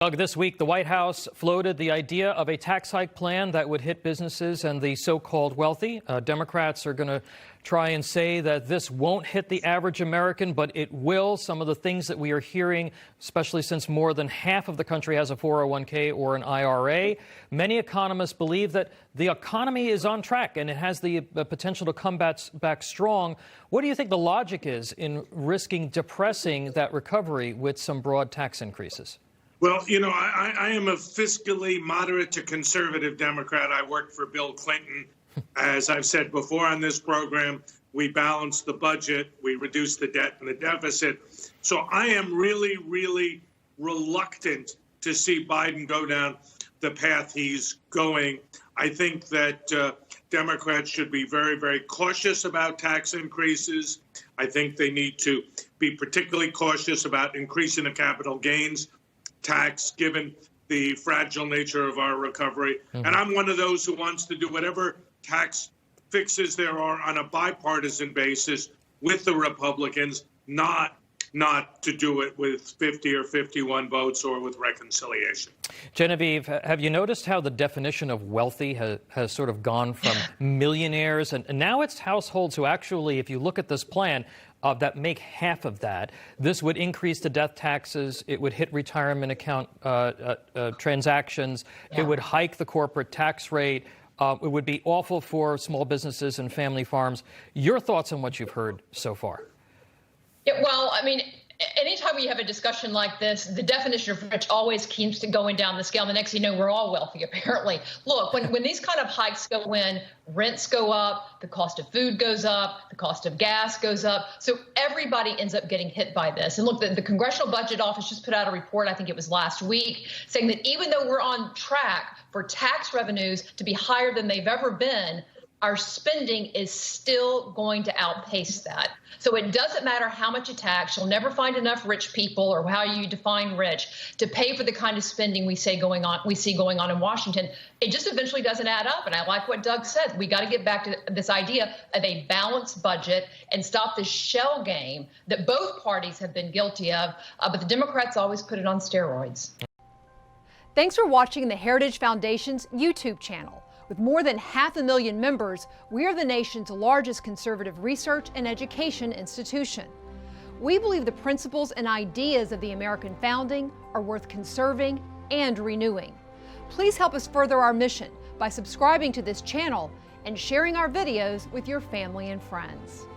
Doug, this week, the White House floated the idea of a tax hike plan that would hit businesses and the so-called wealthy. Democrats are going to try and say that this won't hit the average American, but it will. Some of the things that we are hearing, especially since more than half of the country has a 401k or an IRA, many economists believe that the economy is on track and it has the potential to come back strong. What do you think the logic is in risking depressing that recovery with some broad tax increases? Well, I am a fiscally moderate to conservative Democrat. I worked for Bill Clinton. As I've said before on this program, we balanced the budget, we reduced the debt and the deficit. So I am really, really reluctant to see Biden go down the path he's going. I think that Democrats should be very, very cautious about tax increases. I think they need to be particularly cautious about increasing the capital gains tax, given the fragile nature of our recovery. And I'm one of those who wants to do whatever tax fixes there are on a bipartisan basis with the Republicans, not to do it with 50 or 51 votes or with reconciliation. Genevieve, have you noticed how the definition of wealthy has sort of gone from millionaires, and now it's households who actually, if you look at this plan, that make half of that. This would increase the death taxes. It would hit retirement account transactions. Yeah. It would hike the corporate tax rate. It would be awful for small businesses and family farms. Your thoughts on what you've heard so far? Yeah, well, I mean, anytime we have a discussion like this, the definition of rich always keeps going down the scale. And the next thing you know, we're all wealthy, apparently. Look, when these kind of hikes go in, rents go up, the cost of food goes up, the cost of gas goes up. So everybody ends up getting hit by this. And look, the Congressional Budget Office just put out a report, I think it was last week, saying that even though we're on track for tax revenues to be higher than they've ever been, our spending is still going to outpace that. So it doesn't matter how much you tax. You'll never find enough rich people, or how you define rich, to pay for the kind of spending we see going on in Washington. It just eventually doesn't add up. And I like what Doug said. We got to get back to this idea of a balanced budget and stop this shell game that both parties have been guilty of. But the Democrats always put it on steroids. Thanks for watching the Heritage Foundation's YouTube channel. With more than 500,000 members, we are the nation's largest conservative research and education institution. We believe the principles and ideas of the American founding are worth conserving and renewing. Please help us further our mission by subscribing to this channel and sharing our videos with your family and friends.